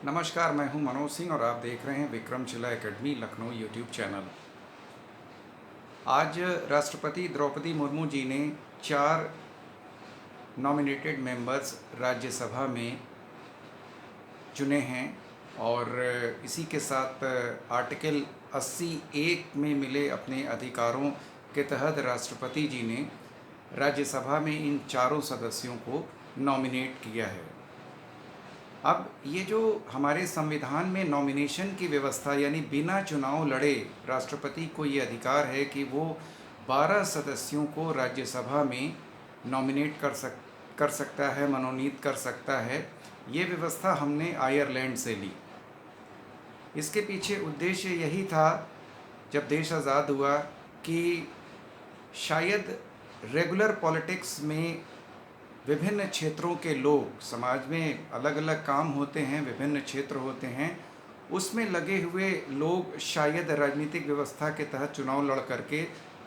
नमस्कार, मैं हूं मनोज सिंह और आप देख रहे हैं Vikramshila academy Lucknow YouTube channel. आज राष्ट्रपति द्रौपदी मुर्मू जी ने 4 नॉमिनेटेड मेंबर्स राज्यसभा में चुने हैं और इसी के साथ आर्टिकल 80(1) में मिले अपने अधिकारों के तहत राष्ट्रपति जी ने राज्यसभा में इन चारों सदस्यों को नॉमिनेट किया है। अब ये जो हमारे संविधान में नॉमिनेशन की व्यवस्था यानी बिना चुनाव लड़े राष्ट्रपति को ये अधिकार है कि वो 12 सदस्यों को राज्यसभा में नॉमिनेट कर सकता है, मनोनीत कर सकता है। ये व्यवस्था हमने आयरलैंड से ली। इसके पीछे उद्देश्य यही था, जब देश आज़ाद हुआ, कि शायद रेगुलर पॉलिटिक्स में विभिन्न क्षेत्रों के लोग, समाज में अलग अलग काम होते हैं, विभिन्न क्षेत्र होते हैं, उसमें लगे हुए लोग शायद राजनीतिक व्यवस्था के तहत चुनाव लड़ करके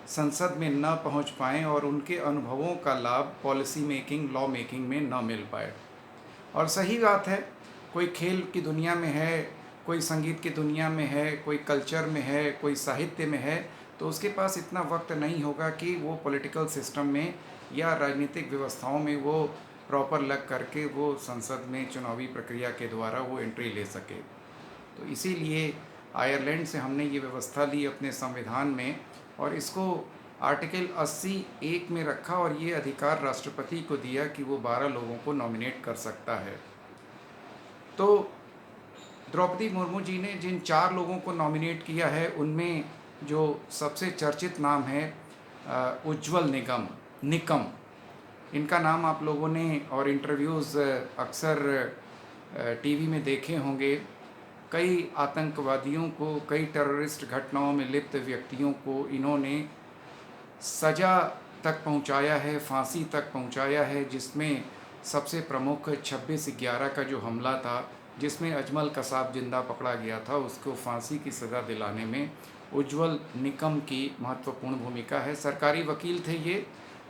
संसद में न पहुंच पाएं और उनके अनुभवों का लाभ पॉलिसी मेकिंग, लॉ मेकिंग में न मिल पाए। और सही बात है, कोई खेल की दुनिया में है, कोई संगीत की दुनिया में है, कोई कल्चर में है, कोई साहित्य में है, तो उसके पास इतना वक्त नहीं होगा कि वो पॉलिटिकल सिस्टम में या राजनीतिक व्यवस्थाओं में वो प्रॉपर लग करके वो संसद में चुनावी प्रक्रिया के द्वारा वो एंट्री ले सके। तो इसीलिए आयरलैंड से हमने ये व्यवस्था ली अपने संविधान में और इसको आर्टिकल 80(1) में रखा और ये अधिकार राष्ट्रपति को दिया कि वो 12 लोगों को नॉमिनेट कर सकता है। तो द्रौपदी मुर्मू जी ने जिन 4 लोगों को नॉमिनेट किया है, उनमें जो सबसे चर्चित नाम है उज्ज्वल निकम। इनका नाम आप लोगों ने और इंटरव्यूज़ अक्सर टीवी में देखे होंगे। कई आतंकवादियों को, कई टेररिस्ट घटनाओं में लिप्त व्यक्तियों को इन्होंने सज़ा तक पहुंचाया है, फांसी तक पहुंचाया है, जिसमें सबसे प्रमुख 26/11 का जो हमला था, जिसमें अजमल कसाब जिंदा पकड़ा गया था, उसको फांसी की सज़ा दिलाने में उज्ज्वल निकम की महत्वपूर्ण भूमिका है। सरकारी वकील थे ये,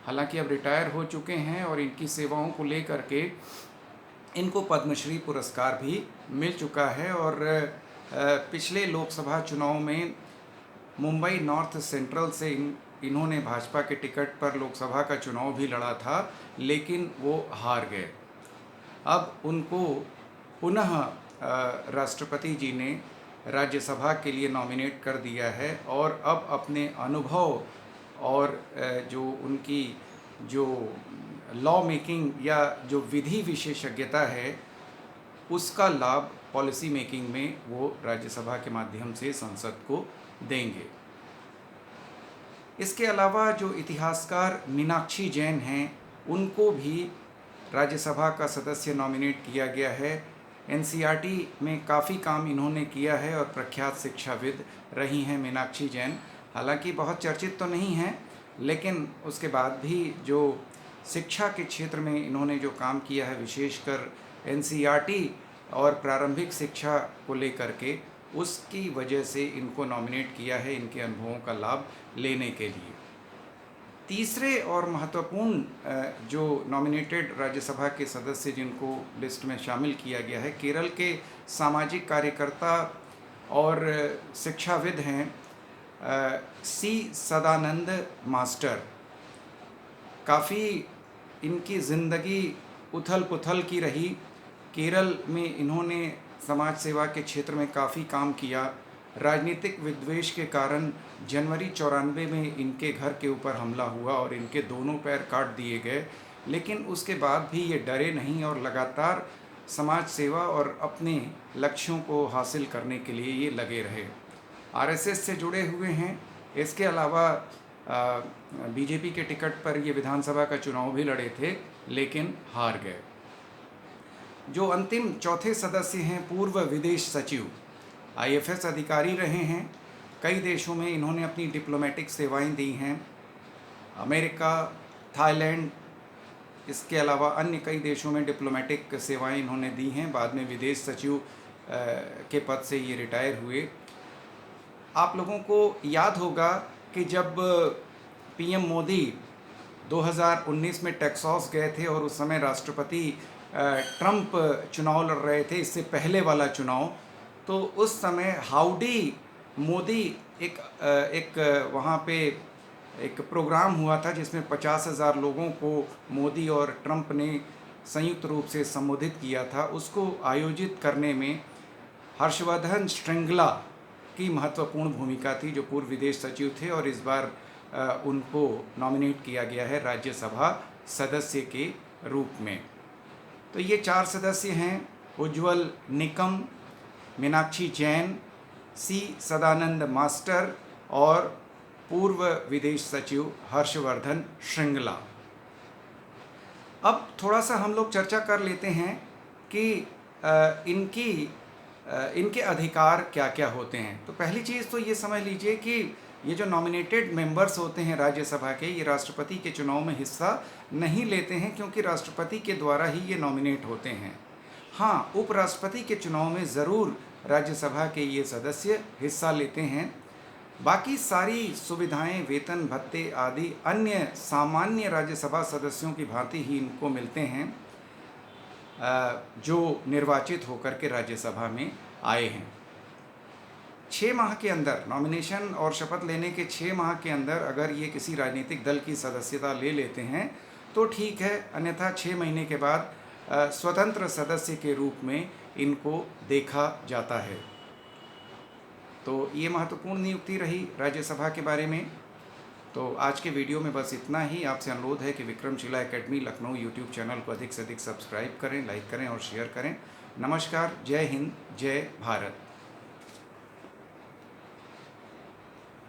हालांकि अब रिटायर हो चुके हैं और इनकी सेवाओं को लेकर के इनको पद्मश्री पुरस्कार भी मिल चुका है। और पिछले लोकसभा चुनाव में मुंबई नॉर्थ सेंट्रल से इन्होंने भाजपा के टिकट पर लोकसभा का चुनाव भी लड़ा था, लेकिन वो हार गए। अब उनको पुनः राष्ट्रपति जी ने राज्यसभा के लिए नॉमिनेट कर दिया है और अब अपने अनुभव और जो उनकी जो लॉ मेकिंग या जो विधि विशेषज्ञता है, उसका लाभ पॉलिसी मेकिंग में वो राज्यसभा के माध्यम से संसद को देंगे। इसके अलावा जो इतिहासकार मीनाक्षी जैन हैं, उनको भी राज्यसभा का सदस्य नॉमिनेट किया गया है। एनसीईआरटी में काफ़ी काम इन्होंने किया है और प्रख्यात शिक्षाविद रही हैं मीनाक्षी जैन। हालांकि बहुत चर्चित तो नहीं हैं, लेकिन उसके बाद भी जो शिक्षा के क्षेत्र में इन्होंने जो काम किया है, विशेषकर एनसीईआरटी और प्रारंभिक शिक्षा को लेकर के, उसकी वजह से इनको नॉमिनेट किया है, इनके अनुभवों का लाभ लेने के लिए। तीसरे और महत्वपूर्ण जो नॉमिनेटेड राज्यसभा के सदस्य जिनको लिस्ट में शामिल किया गया है, केरल के सामाजिक कार्यकर्ता और शिक्षाविद हैं सी सदानंद मास्टर। काफ़ी इनकी ज़िंदगी उथल पुथल की रही। केरल में इन्होंने समाज सेवा के क्षेत्र में काफ़ी काम किया। राजनीतिक विद्वेष के कारण जनवरी 94 में इनके घर के ऊपर हमला हुआ और इनके दोनों पैर काट दिए गए, लेकिन उसके बाद भी ये डरे नहीं और लगातार समाज सेवा और अपने लक्ष्यों को हासिल करने के लिए ये लगे रहे। आरएसएस से जुड़े हुए हैं। इसके अलावा बीजेपी के टिकट पर ये विधानसभा का चुनाव भी लड़े थे, लेकिन हार गए। जो अंतिम चौथे सदस्य हैं, पूर्व विदेश सचिव, आईएफएस अधिकारी रहे हैं। कई देशों में इन्होंने अपनी डिप्लोमेटिक सेवाएं दी हैं, अमेरिका, थाईलैंड, इसके अलावा अन्य कई देशों में डिप्लोमेटिक सेवाएं इन्होंने दी हैं। बाद में विदेश सचिव के पद से ये रिटायर हुए। आप लोगों को याद होगा कि जब पीएम मोदी 2019 में टेक्सास गए थे और उस समय राष्ट्रपति ट्रंप चुनाव लड़ रहे थे, इससे पहले वाला चुनाव, तो उस समय हाउडी मोदी एक वहाँ पे एक प्रोग्राम हुआ था जिसमें 50,000 लोगों को मोदी और ट्रंप ने संयुक्त रूप से संबोधित किया था। उसको आयोजित करने में हर्षवर्धन श्रृंगला की महत्वपूर्ण भूमिका थी, जो पूर्व विदेश सचिव थे और इस बार उनको नॉमिनेट किया गया है राज्यसभा सदस्य के रूप में। तो ये 4 सदस्य हैं: उज्ज्वल निकम, मीनाक्षी जैन, सी सदानंद मास्टर और पूर्व विदेश सचिव हर्षवर्धन श्रृंगला। अब थोड़ा सा हम लोग चर्चा कर लेते हैं कि इनके अधिकार क्या क्या होते हैं। तो पहली चीज़ तो ये समझ लीजिए कि ये जो नॉमिनेटेड मेंबर्स होते हैं राज्यसभा के, ये राष्ट्रपति के चुनाव में हिस्सा नहीं लेते हैं, क्योंकि राष्ट्रपति के द्वारा ही ये नॉमिनेट होते हैं। हाँ, उपराष्ट्रपति के चुनाव में ज़रूर राज्यसभा के ये सदस्य हिस्सा लेते हैं। बाकी सारी सुविधाएं, वेतन भत्ते आदि अन्य सामान्य राज्यसभा सदस्यों की भांति ही इनको मिलते हैं, जो निर्वाचित होकर के राज्यसभा में आए हैं। 6 माह के अंदर, नॉमिनेशन और शपथ लेने के 6 माह के अंदर अगर ये किसी राजनीतिक दल की सदस्यता ले लेते हैं तो ठीक है, अन्यथा 6 महीने के बाद स्वतंत्र सदस्य के रूप में इनको देखा जाता है। तो ये महत्वपूर्ण नियुक्ति रही राज्यसभा के बारे में। तो आज के वीडियो में बस इतना ही। आपसे अनुरोध है कि Vikramshila academy Lucknow YouTube channel को अधिक से अधिक सब्सक्राइब करें, लाइक करें और शेयर करें। नमस्कार, जय हिंद, जय भारत।